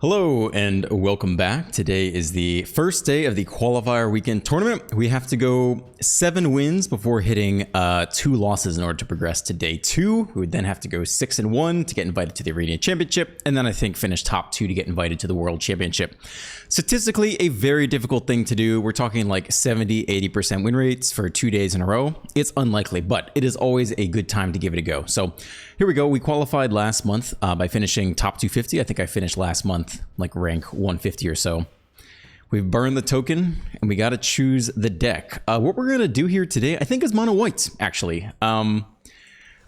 Hello and welcome back. Today is the first day of the qualifier weekend tournament. We have to go 7 wins before hitting 2 losses in order to progress to day 2. We would then have to go 6-1 to get invited to the Arena Championship, and then I think finish top 2 to get invited to the World Championship. Statistically, a very difficult thing to do. We're talking like 70-80% win rates for 2 days in a row. It's unlikely, but it is always a good time to give it a go. So here we go. We qualified last month by finishing top 250. I think I finished last month like rank 150 or so. We've burned the token and we got to choose the deck. What we're going to do here today, I think, is mono white, actually.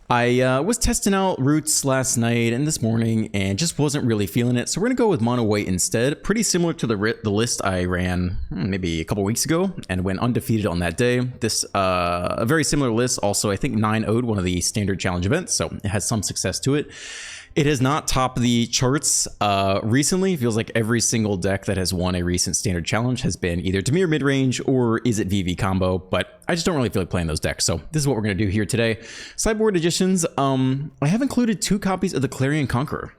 I was testing out roots last night and this morning and just wasn't really feeling it. So we're going to go with mono white instead. Pretty similar to the list I ran maybe a couple weeks ago and went undefeated on that day. This a very similar list. Also, I think 9-0'd one of the standard challenge events, so it has some success to it. It has not topped the charts recently. It feels like every single deck that has won a recent standard challenge has been either Dimir mid-range or is it VV combo, but I just don't really feel like playing those decks. So this is what we're going to do here today. Sideboard additions. I have included 2 copies of the Clarion Conqueror.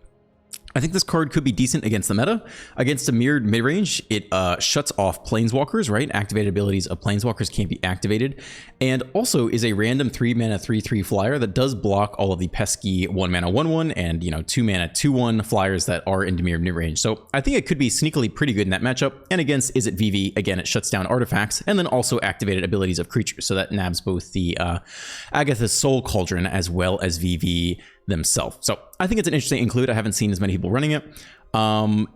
I think this card could be decent against the meta. Against a mirrored mid-range, it shuts off Planeswalkers, right? Activated abilities of Planeswalkers can't be activated. And also is a random 3-mana 3/3 flyer that does block all of the pesky 1-mana 1/1 and, 2-mana 2/1 flyers that are in mirrored mid-range. So I think it could be sneakily pretty good in that matchup. And against Is It VV, again, it shuts down artifacts and then also activated abilities of creatures. So that nabs both the Agatha's Soul Cauldron as well as VV themselves. So I think it's an interesting include. I haven't seen as many people running it.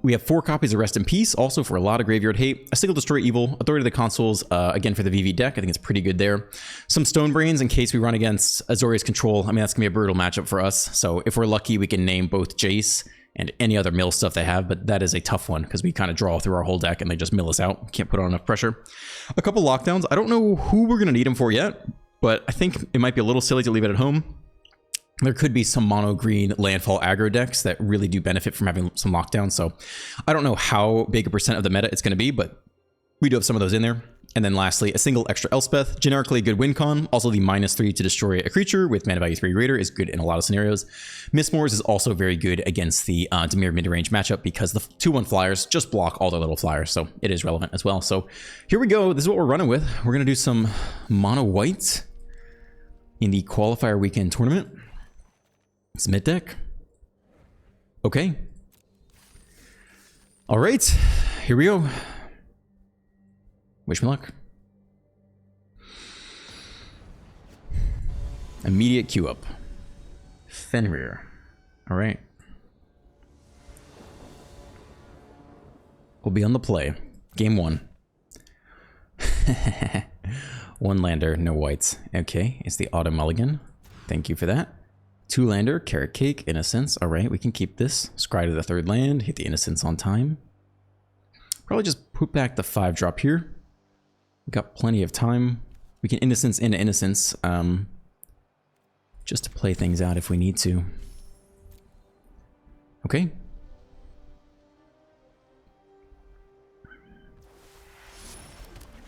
We have 4 copies of Rest in Peace, also for a lot of graveyard hate. A single Destroy Evil, Authority of the Consoles, again for the VV deck. I think it's pretty good there. Some Stone Brains in case we run against Azorius Control. I mean, that's gonna be a brutal matchup for us. So if we're lucky, we can name both Jace and any other mill stuff they have, but that is a tough one because we kind of draw through our whole deck and they just mill us out. Can't put on enough pressure. A couple Lockdowns. I don't know who we're gonna need them for yet, but I think it might be a little silly to leave it at home. There could be some mono green landfall aggro decks that really do benefit from having some lockdown. So I don't know how big a percent of the meta it's going to be, but we do have some of those in there. And then lastly, a single extra Elspeth, generically a good win con. Also the -3 to destroy a creature with mana value 3 greater is good in a lot of scenarios. Mistmores is also very good against the Dimir mid-range matchup because the 2/1 flyers just block all their little flyers. So it is relevant as well. So here we go. This is what we're running with. We're going to do some mono white in the qualifier weekend tournament. It's mid deck. Okay. All right, here we go. Wish me luck. Immediate queue up. Fenrir. All right. We'll be on the play. Game 1. 1 lander, no whites. Okay, it's the Autumn Mulligan. Thank you for that. 2 lander, Carrot Cake, Innocence. All right, we can keep this. Scry to the 3rd land, hit the Innocence on time. Probably just put back the 5-drop here. We got plenty of time. We can Innocence into Innocence, just to play things out if we need to. Okay.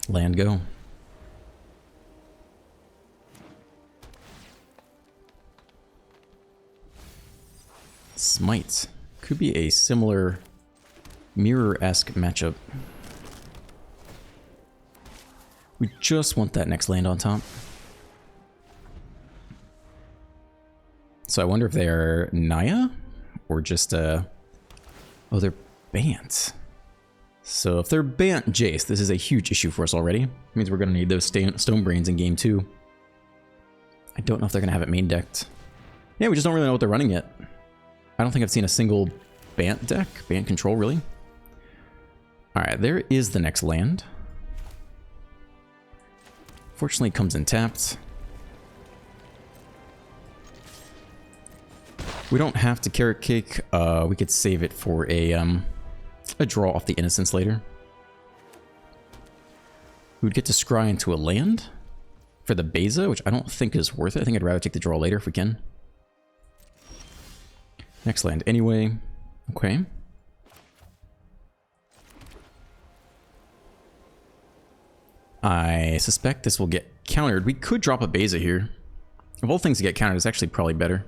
Land go. Smite. Could be a similar mirror-esque matchup. We just want that next land on top. So I wonder if they're Naya or just oh, they're Bant. So if they're Bant Jace, this is a huge issue for us already. It means we're going to need those Stone Brains in game 2. I don't know if they're going to have it main decked. Yeah, we just don't really know what they're running yet. I don't think I've seen a single Bant deck. Bant control, really. Alright, there is the next land. Fortunately, it comes in tapped. We don't have to Carrot Cake. We could save it for a draw off the Innocence later. We would get to scry into a land for the Beza, which I don't think is worth it. I think I'd rather take the draw later if we can. Next land anyway. Okay. I suspect this will get countered. We could drop a Beza here. Of all things to get countered, it's actually probably better.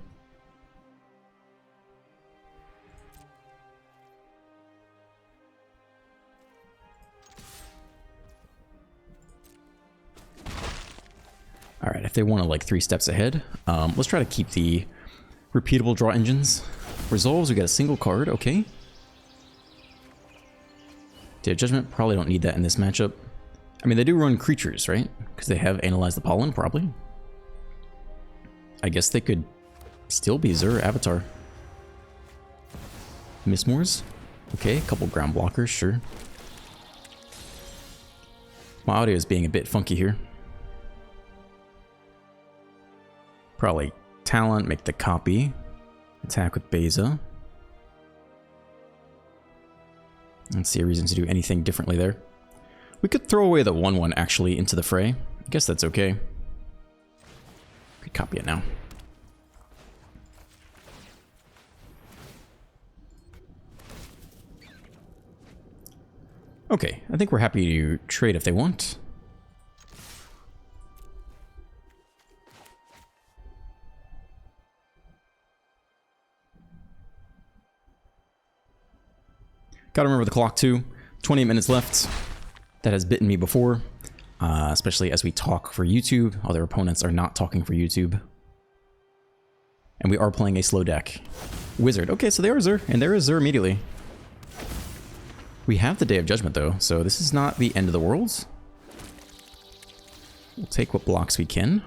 All right, if they want to like 3 steps ahead, let's try to keep the repeatable draw engines. Resolves, we got a single card, okay. Day of Judgment, probably don't need that in this matchup. I mean, they do run creatures, right? Because they have Analyze the Pollen, probably. I guess they could still be Zur Avatar. Mistmoors, okay, a couple ground blockers, sure. My audio is being a bit funky here. Probably Talent, make the copy. Attack with Beza. I don't see a reason to do anything differently there. We could throw away the 1/1 actually into the fray. I guess that's okay. Could copy it now. Okay, I think we're happy to trade if they want. Gotta remember the clock too. 28 minutes left. That has bitten me before, especially as we talk for YouTube. Other opponents are not talking for YouTube. And we are playing a slow deck. Wizard. Okay, so they are Zur, and there is Zur immediately. We have the Day of Judgment though, so this is not the end of the world. We'll take what blocks we can.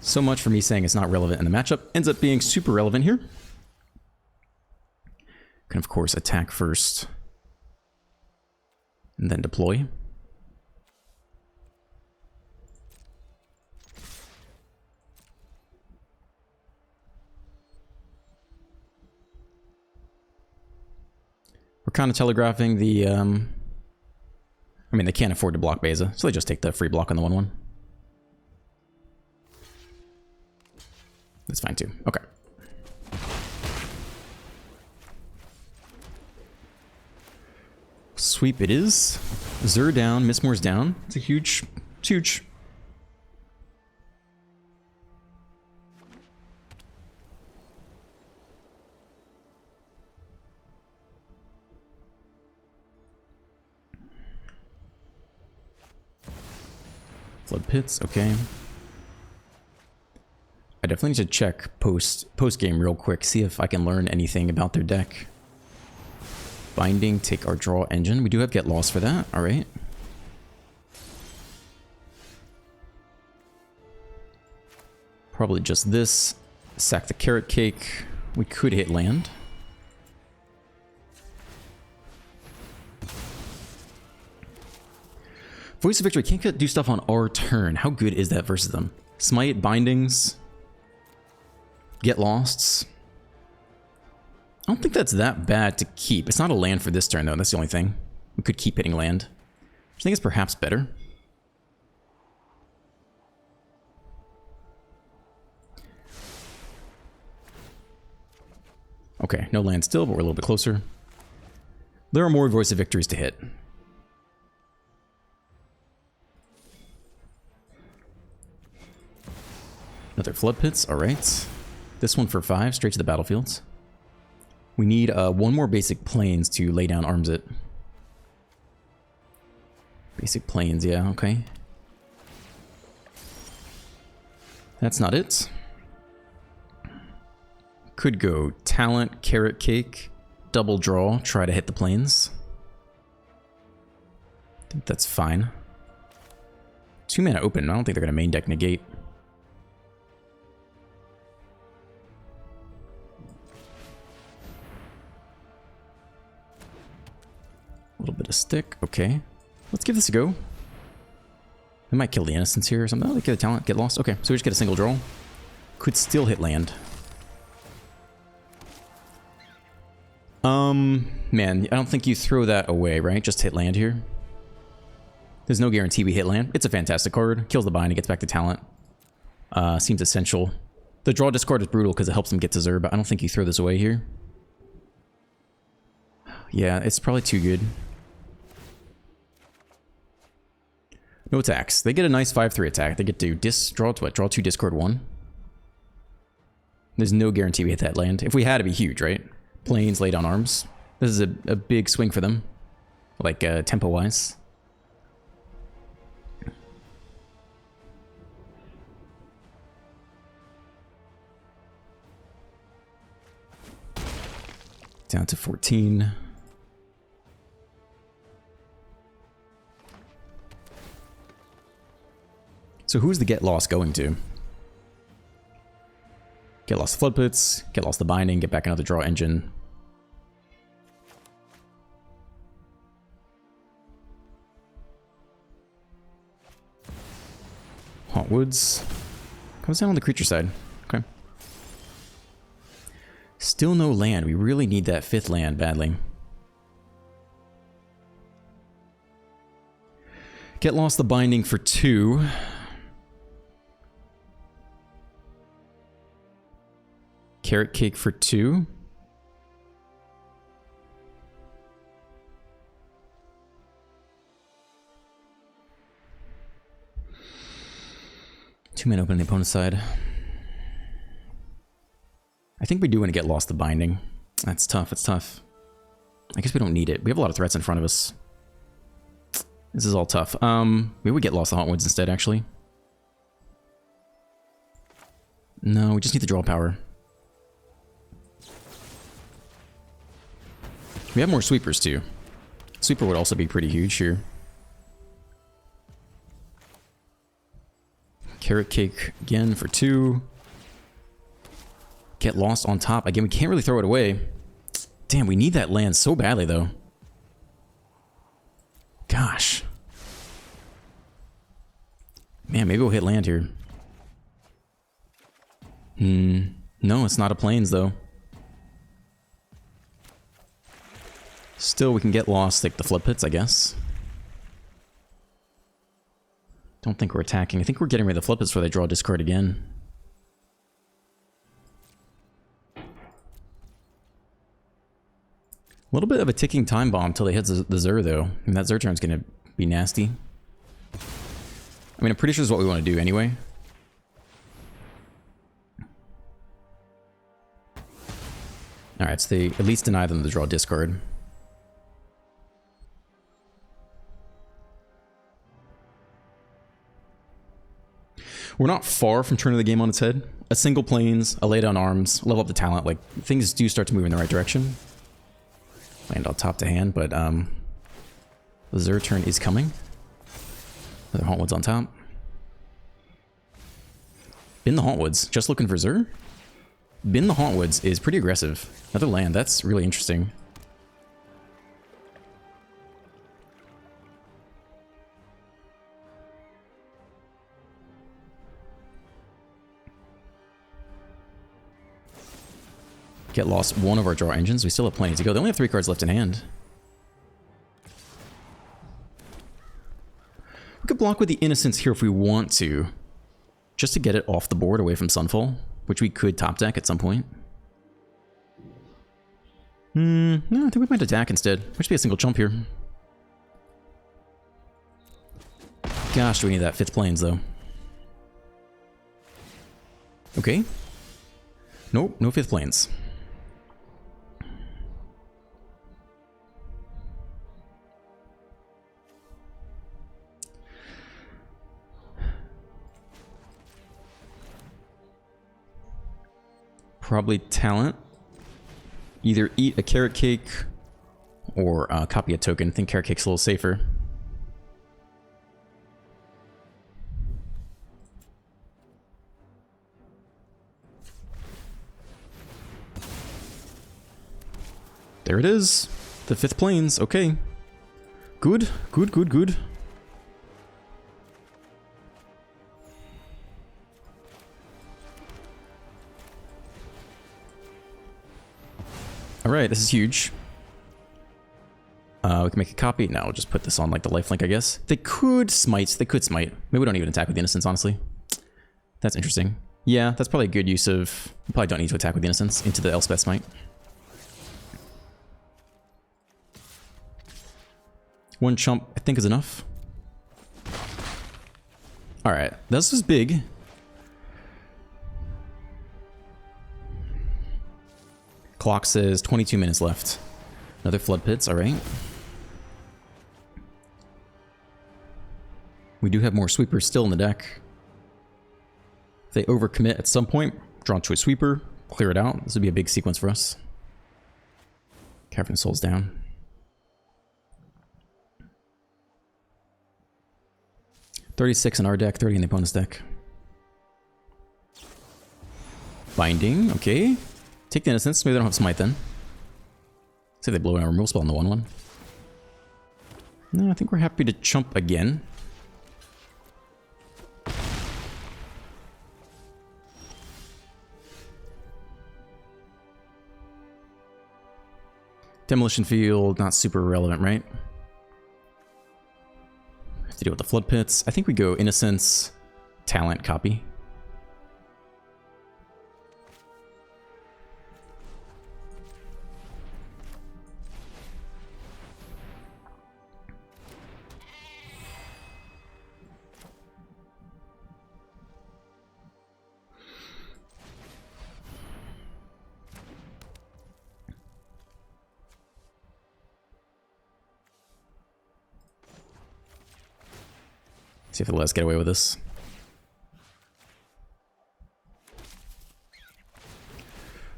So much for me saying it's not relevant in the matchup. Ends up being super relevant here. Can of course attack first. And then deploy. We're kind of telegraphing the, I mean, they can't afford to block Beza, so they just take the free block on the 1/1. That's fine too. Okay. Sweep it is. Zur down, Mistmoors down. It's a huge, it's huge. Flood Pits, okay. I definitely need to check post game real quick, see if I can learn anything about their deck. Binding, take our draw engine. We do have Get Lost for that, alright. Probably just this. Sack the Carrot Cake. We could hit land. Voice of Victory can't do stuff on our turn. How good is that versus them? Smite, Bindings, Get Losts. I don't think that's that bad to keep. It's not a land for this turn, though. That's the only thing. We could keep hitting land. I think it's perhaps better. Okay, no land still, but we're a little bit closer. There are more Voice of Victories to hit. Another Flood Pits, alright. This one for 5, straight to the battlefields. We need one more basic plains to lay down arms it. Basic plains, yeah, okay. That's not it. Could go Talent, Carrot Cake, double draw, try to hit the plains. I think that's fine. 2 mana open, I don't think they're going to main deck negate. A little bit of stick, okay. Let's give this a go. They might kill the Innocence here or something. Oh, they get a Talent, Get Lost. Okay, so we just get a single draw. Could still hit land. Man, I don't think you throw that away, right? Just hit land here. There's no guarantee we hit land. It's a fantastic card. Kills the bind, it gets back to Talent. Seems essential. The draw discard is brutal because it helps them get to Zur, but I don't think you throw this away here. Yeah, it's probably too good. No attacks. They get a nice 5/3 attack. They get to draw to what? Draw 2, discard 1. There's no guarantee we hit that land. If we had, it'd be huge, right? Plains, lay down arms. This is a big swing for them. Like, tempo-wise. Down to 14. So who's the Get Lost going to? Get Lost Flood Pits, Get Lost the Binding, get back another draw engine. Haunt Woods. Comes down on the creature side. Okay. Still no land. We really need that 5th land badly. Get Lost the Binding for 2. Carrot Cake for 2. Two men open on the opponent's side. I think we do want to get Lost the Binding. That's tough, it's tough. I guess we don't need it. We have a lot of threats in front of us. This is all tough. Maybe we get Lost the Haunt Woods instead, actually. No, we just need the draw power. We have more sweepers too. Sweeper would also be pretty huge here. Carrot Cake again for 2. Get Lost on top. Again, we can't really throw it away. Damn, we need that land so badly though. Gosh. Man, maybe we'll hit land here. No, it's not a plains though. Still, we can get Lost, like the Flood Pits, I guess. Don't think we're attacking. I think we're getting rid of the Flood Pits before they draw a discard again. A little bit of a ticking time bomb until they hit the Zur, though. And that Zur turn's going to be nasty. I mean, I'm pretty sure this is what we want to do anyway. Alright, so they at least deny them the draw discard. We're not far from turning the game on its head. A single plains, a lay down arms, level up the talent, like things do start to move in the right direction. Land on top to hand, but the Zur turn is coming. Another Haunt Woods on top. Bin the Haunt Woods, just looking for Zur. Bin the Haunt Woods is pretty aggressive. Another land, that's really interesting. Get Lost one of our draw engines. We still have plenty to go. They only have 3 cards left in hand. We could block with the Innocence here if we want to. Just to get it off the board away from Sunfall. Which we could top deck at some point. No, I think we might attack instead. Might just be a single chump here. Gosh, do we need that 5th plains though. Okay. Nope, no 5th plains. Probably talent. Either eat a Carrot Cake or copy a token. I think Carrot Cake's a little safer. There it is. The 5th plains. Okay. Good. Good, good, good. Alright, this is huge. We can make a copy. No, we'll just put this on like the lifelink, I guess. They could smite. They could smite. Maybe we don't even attack with the Innocence, honestly. That's interesting. Yeah, that's probably a good use of... We probably don't need to attack with the Innocence into the Elspeth Smite. One chump, I think, is enough. Alright, this is big. Clock says 22 minutes left. Another Flood Pits, alright. We do have more sweepers still in the deck. If they overcommit at some point, draw to a sweeper, clear it out. This would be a big sequence for us. Cavern Souls down. $36 in our deck, 30 in the opponent's deck. Binding, okay. Take the Innocence. Maybe they don't have Smite then. See if they blow in a removal spell on the 1/1. No, I think we're happy to chump again. Demolition Field, not super relevant, right? Have to deal with the Flood Pits. I think we go Innocence, Talent, Copy. See if they'll let us get away with this.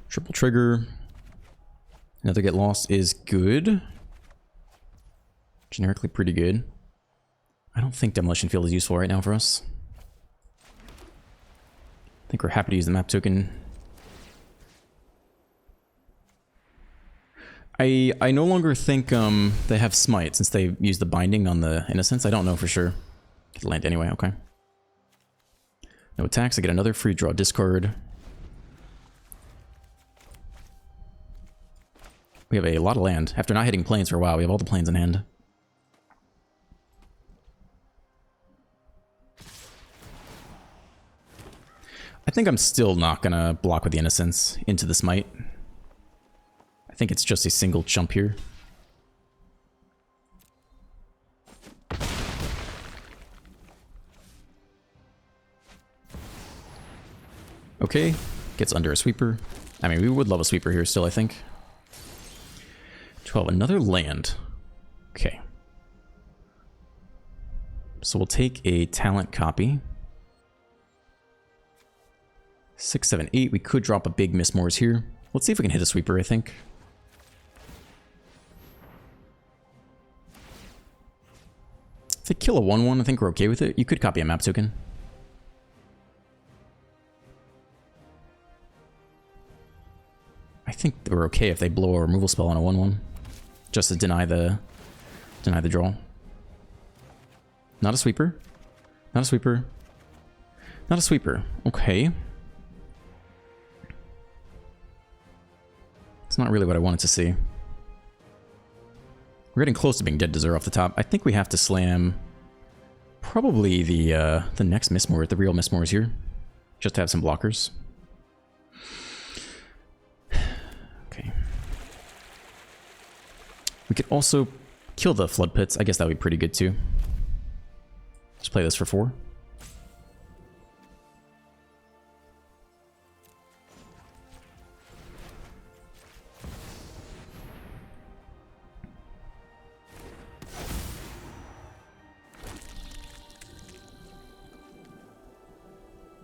Triple trigger. Another get lost is good. Generically pretty good. I don't think Demolition Field is useful right now for us. I think we're happy to use the map token. I no longer think they have Smite since they use the binding on the Innocence. I don't know for sure. Get land anyway, okay. No attacks, I get another free draw discard. We have a lot of land. After not hitting planes for a while, we have all the planes in hand. I think I'm still not gonna block with the Innocence into the Smite. I think it's just a single chump here. Okay, gets under a sweeper. I mean, we would love a sweeper here still, I think. 12, another land. Okay. So we'll take a talent copy. 6, 7, 8. We could drop a big Mistmoors here. Let's see if we can hit a sweeper, I think. If they kill a 1/1, I think we're okay with it. You could copy a map token. I think we're okay if they blow a removal spell on a 1/1. Just to deny the draw. Not a sweeper. Not a sweeper. Not a sweeper. Okay. It's not really what I wanted to see. We're getting close to being dead to zero off the top. I think we have to slam probably the next Mistmoor, the real Mistmoors here. Just to have some blockers. Okay. We could also kill the Flood Pits. I guess that would be pretty good too. Just play this for 4.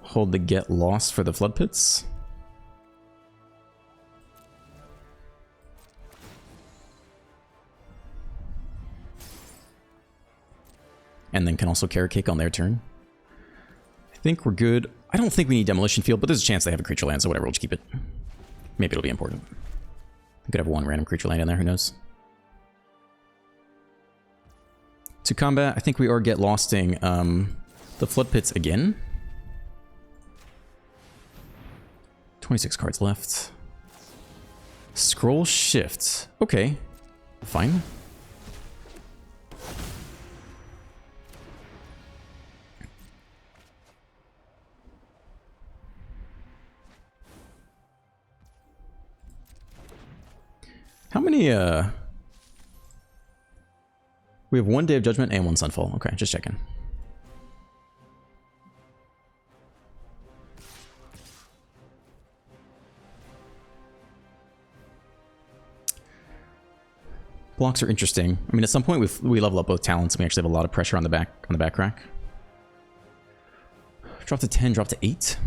Hold the get lost for the Flood Pits. And then can also carrot cake on their turn. I think we're good. I don't think we need Demolition Field, but there's a chance they have a creature land, so whatever, we'll just keep it. Maybe it'll be important. We could have one random creature land in there, who knows. To combat, I think we are get losting the Flood Pits again. 26 cards left. Scroll Shift. Okay. Fine. How many, we have 1 Day of Judgment and 1 Sunfall. Okay, just checking. Blocks are interesting. I mean, at some point we level up both talents and we actually have a lot of pressure on the back rack. Drop to 10, drop to 8.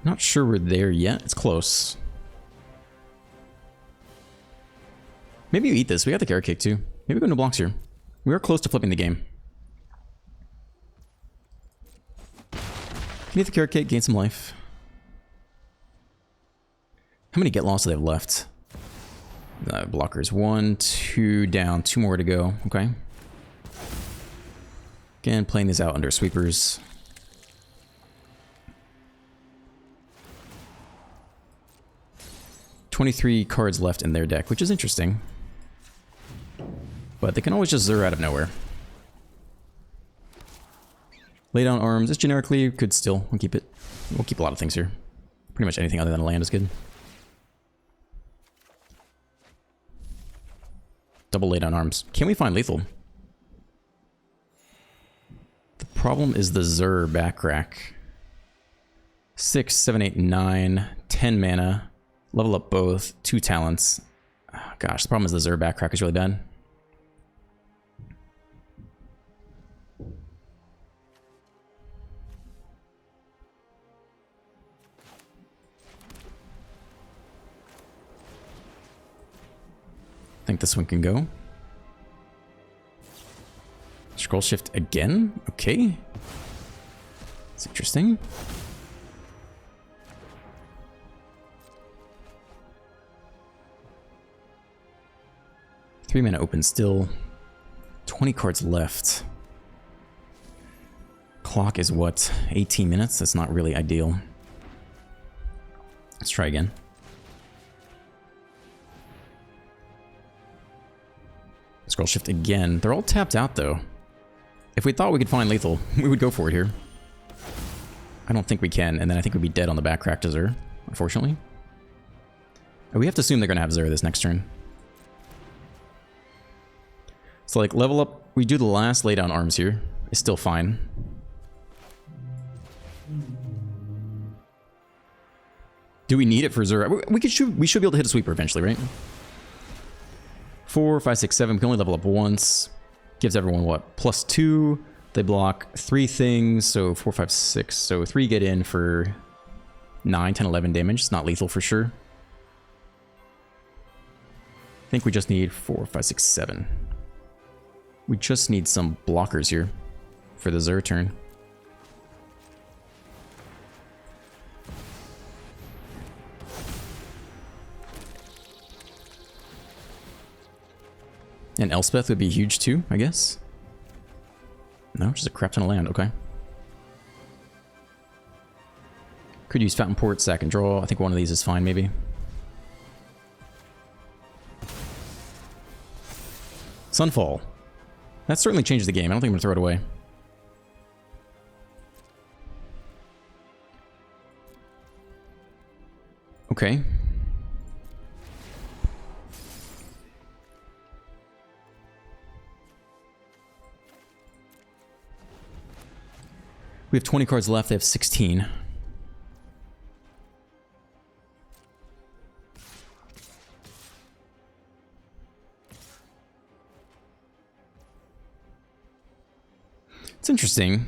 Not sure we're there yet. It's close. Maybe you eat this. We got the carrot cake too. Maybe go into blocks here. We are close to flipping the game. Can you eat the carrot cake? Gain some life. How many get lost do they have left? Blockers. 1, 2 down. 2 more to go. Okay. Again, playing this out under sweepers. $23 cards left in their deck, which is interesting. But they can always just zero out of nowhere. Lay down arms. Just generically could still. We'll keep it. We'll keep a lot of things here. Pretty much anything other than a land is good. Double lay down arms. Can we find lethal? The problem is the Zur back rack. 6, 7, 8, 9, 10 mana. Level up both. 2 talents. Oh, gosh, the problem is the Zur back rack is really bad. I think this one can go. Scroll shift again? Okay. It's interesting. Three mana open still. 20 cards left. Clock is what? 18 minutes? That's not really ideal. Let's try again. Scroll shift again. They're all tapped out though. If we thought we could find lethal, we would go for it here. I don't think we can, and then I think we'd be dead on the back crack to Zur, unfortunately. We have to assume they're going to have Zur this next turn. So like level up, we do the last lay down arms here. It's still fine. Do we need it for Zur? We should be able to hit a sweeper eventually, right? 4, 5, 6, 7. We can only level up once. Gives everyone what? +2. They block 3 things, so 4, 5, 6. So 3 get in for 9, 10, 11 damage. It's not lethal for sure. I think we just need 4, 5, 6, 7. We just need some blockers here for the Zur turn. And Elspeth would be huge too, I guess. No, just a crap ton of land, okay. Could use Fountain Port, sack and draw. I think one of these is fine, maybe. Sunfall. That certainly changes the game. I don't think I'm gonna throw it away. Okay. We have 20 cards left. They have 16. It's interesting.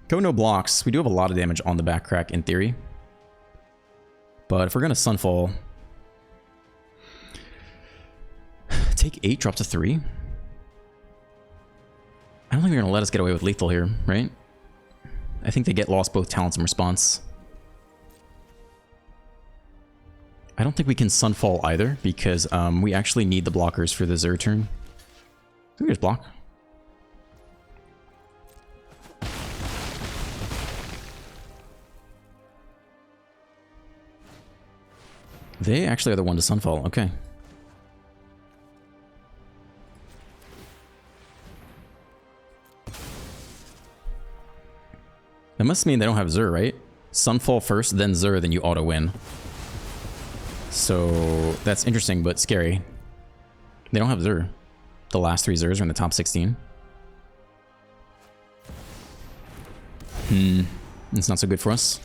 Go no blocks. We do have a lot of damage on the back crack in theory. But if we're going to Sunfall... Take 8, drop to 3. I don't think they're going to let us get away with lethal here, right? I think they get lost both talents and response. I don't think we can Sunfall either, because we actually need the blockers for the Zur turn. We can just block. They actually are the one to Sunfall, okay. That must mean they don't have Zur, right? Sunfall first, then Zur, then you auto-win. So, that's interesting, but scary. They don't have Zur. The last 3 Zurs are in the top 16. It's not so good for us.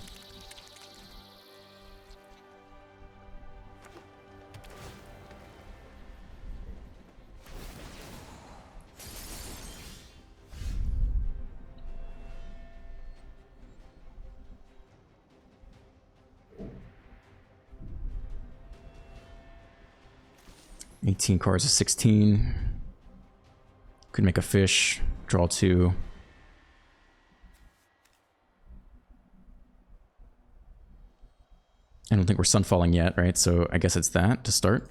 18 cards is 16. Could make a fish, draw 2. I don't think we're sunfalling yet, right? So I guess it's that to start.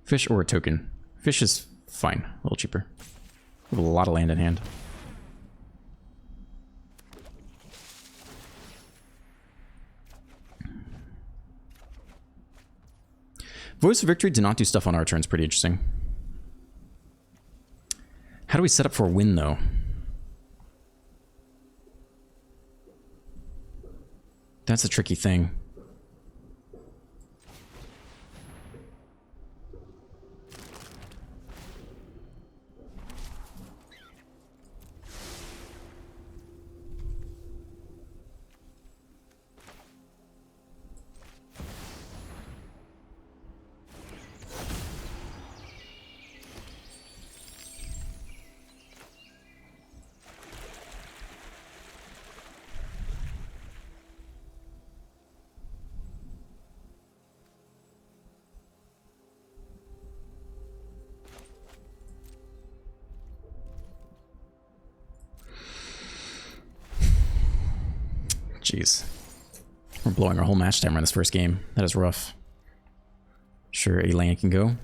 Fish or a token. Fish is fine, a little cheaper. We have a lot of land in hand. Voice of Victory did not do stuff on our turns, pretty interesting. How do we set up for a win, though? That's a tricky thing. Jeez. We're blowing our whole match timer in this first game. That is rough. Sure, a land can go.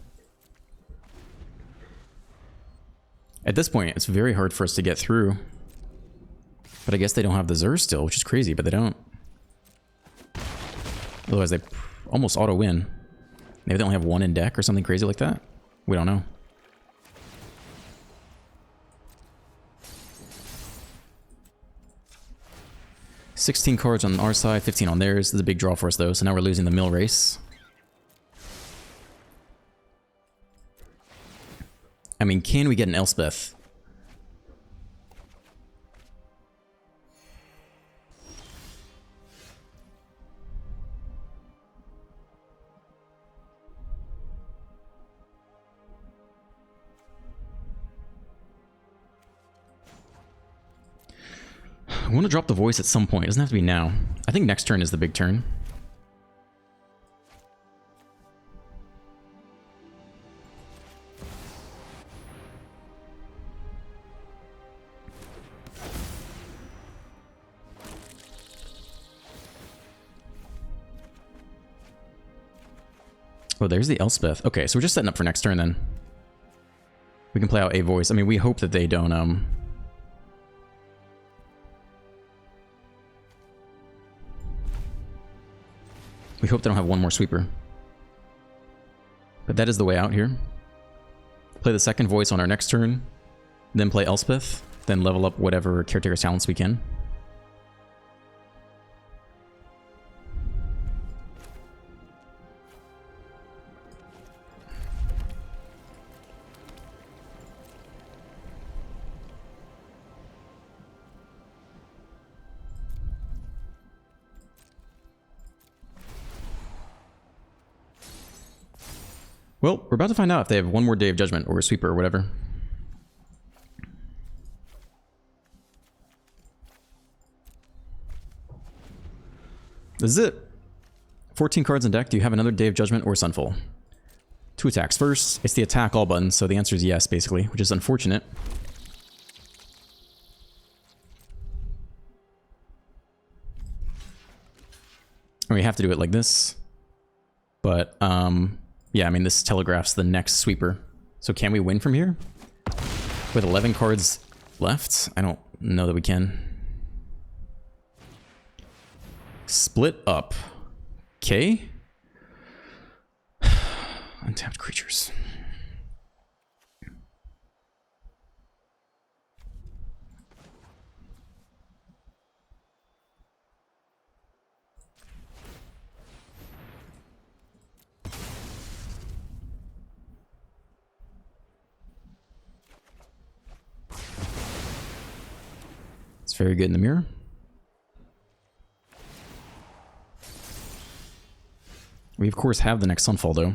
At this point, it's very hard for us to get through. But I guess they don't have the Zur still, which is crazy, but they don't. Otherwise, they almost auto-win. Maybe they only have 1 in deck or something crazy like that. We don't know. $16 cards on our side, 15 on theirs. This is a big draw for us, though, so now we're losing the mill race. I mean, can we get an Elspeth? I want to drop the voice at some point. It doesn't have to be now. I think next turn is the big turn. Oh, there's the Elspeth. Okay, so we're just setting up for next turn then. We can play out a voice. I mean, we hope that they don't, we hope they don't have one more sweeper. But that is the way out here. Play the second voice on our next turn, then play Elspeth, then level up whatever caretaker talents we can. Well, we're about to find out if they have one more Day of Judgment or a sweeper or whatever. This is it. 14 cards in deck. Do you have another Day of Judgment or Sunfall? 2 attacks. First, it's the attack all button, so the answer is yes, basically, which is unfortunate. And we have to do it like this. But, yeah, I mean, this telegraphs the next sweeper. So can we win from here? With 11 cards left? I don't know that we can. Split up. Okay. Untapped creatures. It's very good in the mirror. We, of course, have the next Sunfall, though.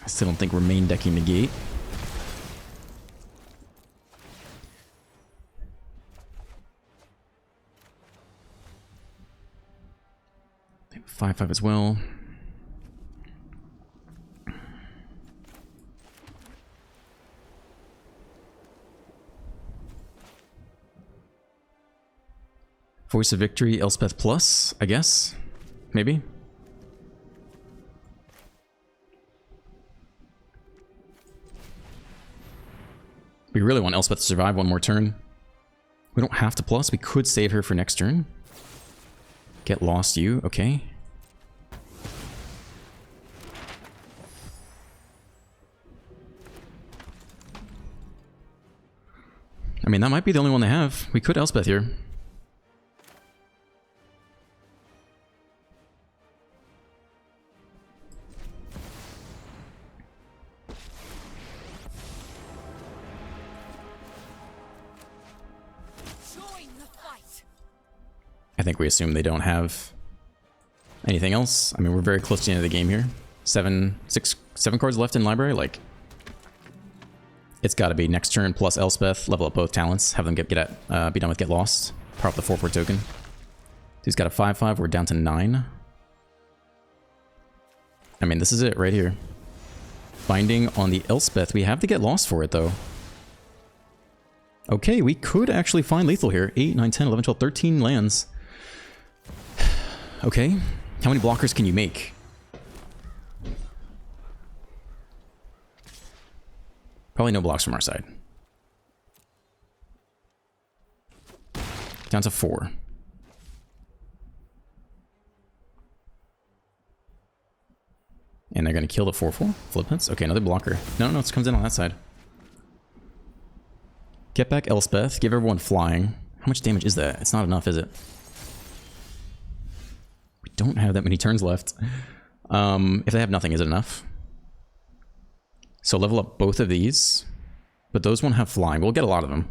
I still don't think we're main decking Negate. 5/5 as well. Voice of Victory, Elspeth Plus, I guess. Maybe. We really want Elspeth to survive one more turn. We don't have to plus. We could save her for next turn. Get lost, you. Okay. I mean, that might be the only one they have. We could Elspeth here. I think we assume they don't have anything else. I mean, we're very close to the end of the game here. Seven cards left in library. Like, it's got to be next turn plus Elspeth. Level up both talents. Have them be done with Get Lost. Power up the 4/4 token. He's got a 5/5. We're down to 9. I mean, this is it right here. Binding on the Elspeth. We have to Get Lost for it, though. Okay, we could actually find lethal here. 8, 9, 10, 11, 12, 13 lands. Okay, how many blockers can you make? Probably no blocks from our side. Down to 4. And they're going to kill the 4/4 flip hits. Okay, another blocker. No, it comes in on that side. Get back Elspeth. Give everyone flying. How much damage is that? It's not enough, is it? We don't have that many turns left. If they have nothing, is it enough? So level up both of these. But those won't have flying. We'll get a lot of them.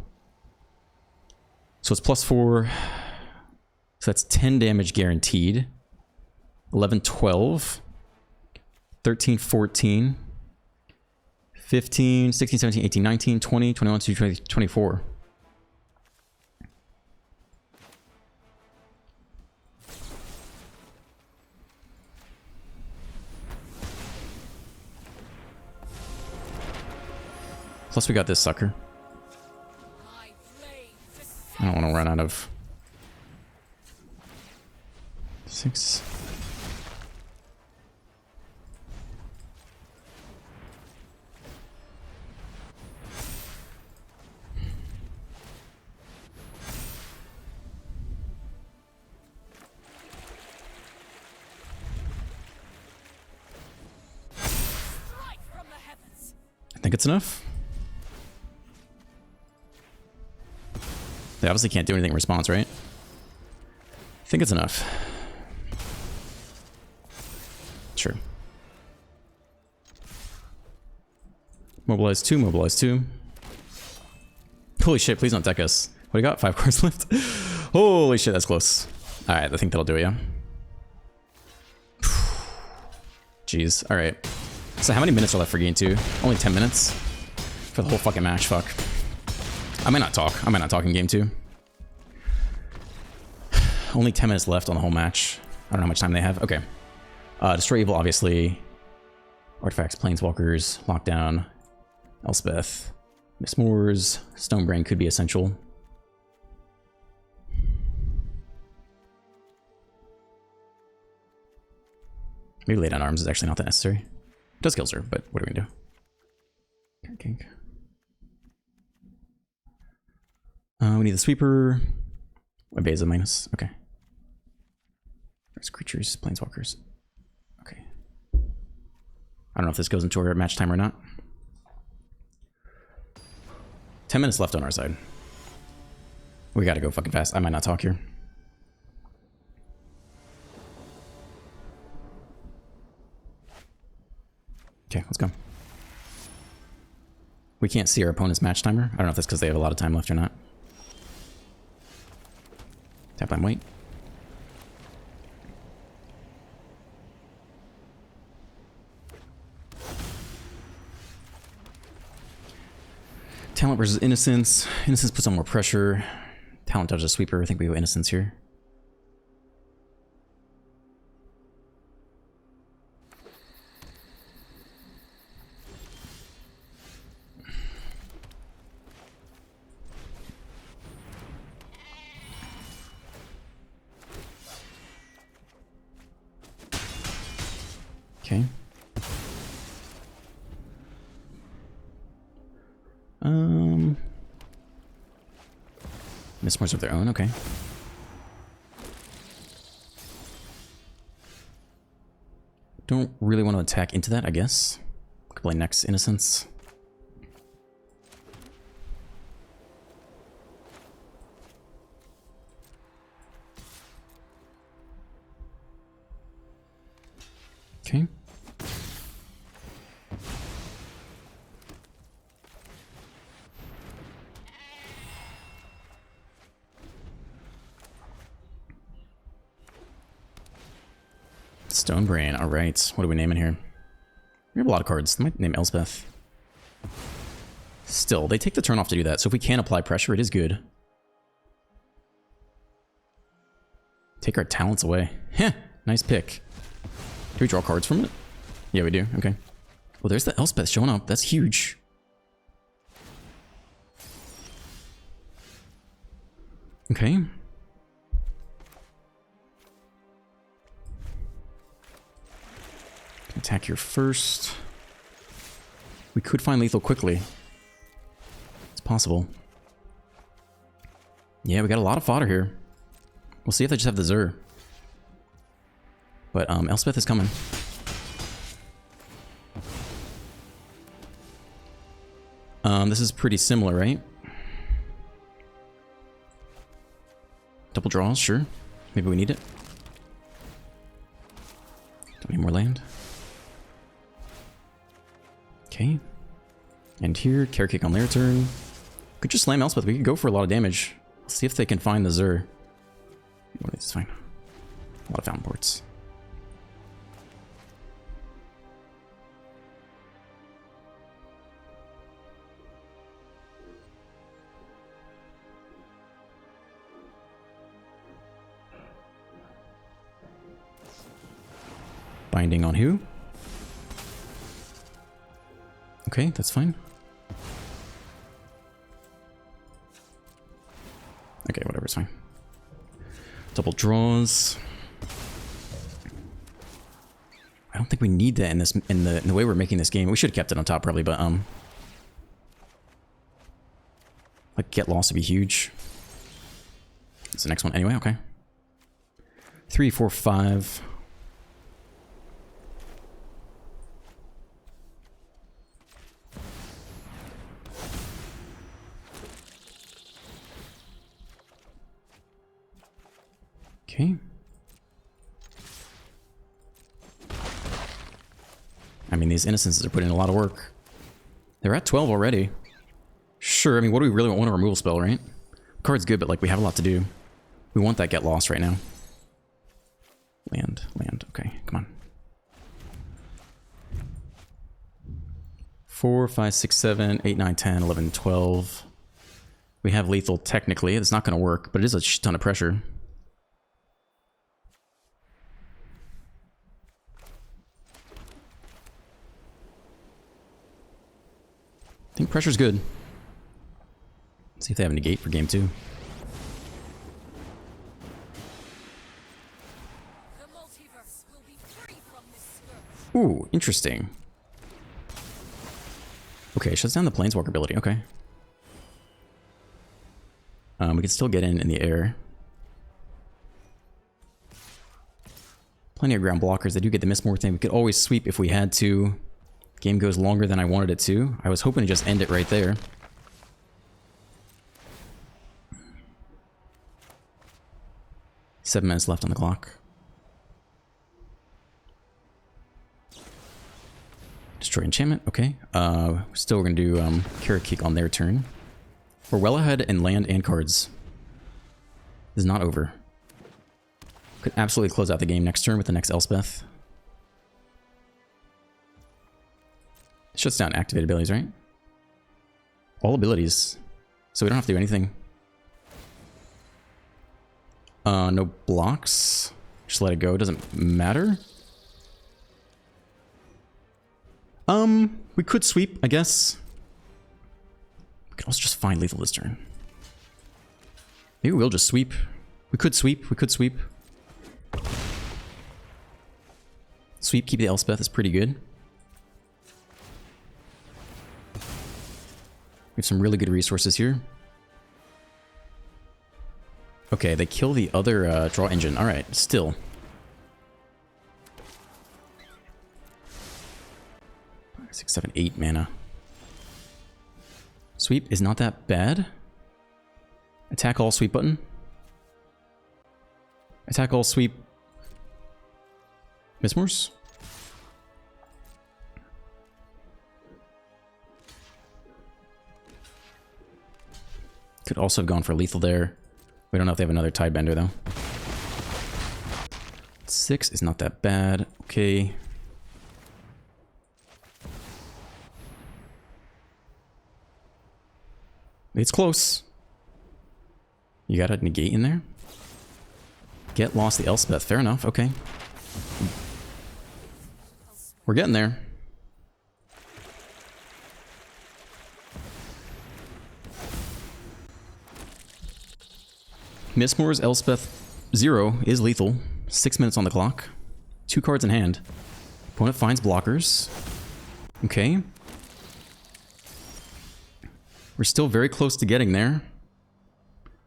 So it's +4. So that's 10 damage guaranteed. 11, 12. 13, 14. 15, 16, 17, 18, 19, 20, 21, 22, 23, 24. Plus we got this sucker. I don't want to run out of 6. I think it's enough. They obviously can't do anything in response, right? I think it's enough. Sure. Mobilize 2, mobilize 2. Holy shit, please don't deck us. What do you got? 5 cards left? Holy shit, that's close. Alright, I think that'll do it, yeah? Jeez, alright. So how many minutes are left for game 2? Only 10 minutes? For the whole fucking match, fuck. I might not talk. I might not talk in game 2. Only 10 minutes left on the whole match. I don't know how much time they have. Okay. Destroy Evil, obviously. Artifacts, Planeswalkers, Lockdown, Elspeth, Miss Moores, Stonebrain could be essential. Maybe Lay Down Arms is actually not that necessary. It does kills her, but what are we gonna do? King. We need the sweeper. A base of minus. Okay. There's creatures, planeswalkers. Okay. I don't know if this goes into our match time or not. 10 minutes left on our side. We gotta go fucking fast. I might not talk here. Okay, let's go. We can't see our opponent's match timer. I don't know if that's because they have a lot of time left or not. Tap on white. Talent versus Innocence. Innocence puts on more pressure. Talent dodges a sweeper. I think we go Innocence here. Okay. Mistmores of their own, okay. Don't really want to attack into that, I guess. Could play next Innocence. Okay. Stone Brain, alright. What are we naming here? We have a lot of cards. They might name Elspeth. Still, they take the turn off to do that, so if we can apply pressure, it is good. Take our talents away. Heh, nice pick. Do we draw cards from it? Yeah, we do. Okay. Well, there's the Elspeth showing up. That's huge. Okay. Attack here first. We could find lethal quickly. It's possible. Yeah, we got a lot of fodder here. We'll see if they just have the Zur. But Elspeth is coming. This is pretty similar, right? Double draws, sure. Maybe we need it. Don't need more land. Okay. And here, Carrot Cake on their turn. Could just slam Elspeth. We could go for a lot of damage. Let's see if they can find the Zur. One of these is fine. A lot of fountain ports. Binding on who? Okay, that's fine. Okay, whatever, it's fine. Double draws. I don't think we need that in this in the way we're making this game. We should have kept it on top probably, but like get lost would be huge. It's the next one anyway. Okay. 3, 4, 5. Okay. I mean, these Innocences are putting in a lot of work. They're at 12 already. Sure, I mean, what do we really want? A removal spell, right? Card's good, but like we have a lot to do. We want that get lost right now. Land, okay, come on. 4, 5, 6, 7, 8, 9, 10, 11, 12. We have lethal technically. It's not going to work, but it is a ton of pressure. I think pressure's good. Let's see if they have a negate for game 2. Ooh, interesting. Okay, shuts down the Planeswalker ability. Okay. We can still get in the air. Plenty of ground blockers. They do get the Mistmore thing. We could always sweep if we had to. Game goes longer than I wanted it to. I was hoping to just end it right there. Seven minutes left on the clock. Destroy enchantment. Okay. Still we're going to do Carrot Cake on their turn. We're well ahead in land and cards. This is not over. Could absolutely close out the game next turn with the next Elspeth. It shuts down activated abilities, right? All abilities. So we don't have to do anything. No blocks. Just let it go. Doesn't matter. We could sweep, I guess. We could also just find lethal this turn. Maybe we'll just sweep. We could sweep. We could sweep. Sweep, keep the Elspeth is pretty good. We have some really good resources here. Okay, they kill the other draw engine. Alright, still. Six, 7, 8 mana. Sweep is not that bad. Attack all sweep button. Attack all sweep. Mistmores. Could also have gone for lethal there. We don't know if they have another Tidebender though. 6 is not that bad. Okay. It's close. You got a negate in there? Get lost the Elspeth. Fair enough. Okay. We're getting there. Mistmores Elspeth 0 is lethal. 6 minutes on the clock. 2 cards in hand. Opponent finds blockers. Okay. We're still very close to getting there.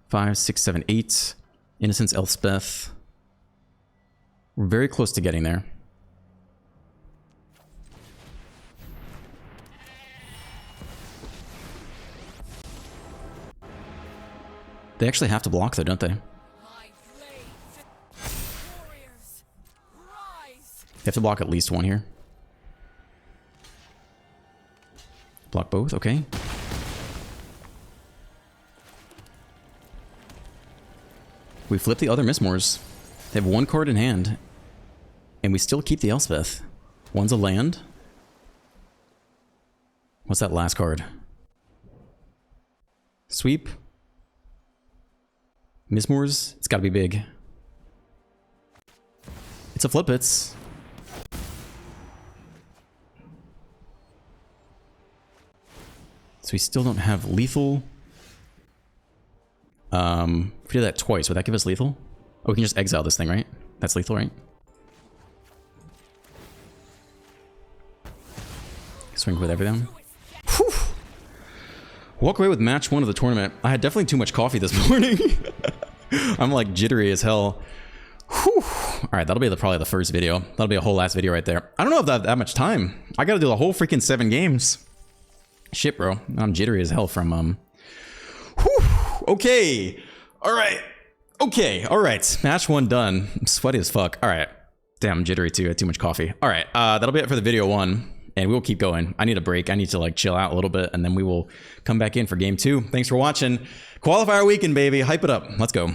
5, 6, 7, 8. Innocence Elspeth. We're very close to getting there. They actually have to block though, don't they? They have to block at least one here. Block both, okay. We flip the other Mistmores. They have 1 card in hand. And we still keep the Elspeth. One's a land. What's that last card? Sweep. Mistmores, it's gotta be big. It's a flip it's. So we still don't have lethal. If we did that twice, would that give us lethal? Oh, we can just exile this thing, right? That's lethal, right? Swing with everything. Whew. Walk away with match 1 of the tournament. I had definitely too much coffee this morning. I'm like jittery as hell. Whew. All right, that'll be probably the first video. That'll be a whole last video right there. I don't know if I have that much time. I gotta do the whole freaking 7 games. Shit, bro. I'm jittery as hell from, Whew. Okay. All right. Okay. All right. Match 1 done. I'm sweaty as fuck. All right. Damn, I'm jittery too. I had too much coffee. All right. That'll be it for the video 1. And we'll keep going. I need a break. I need to like chill out a little bit. And then we will come back in for game 2. Thanks for watching. Qualifier weekend, baby. Hype it up. Let's go.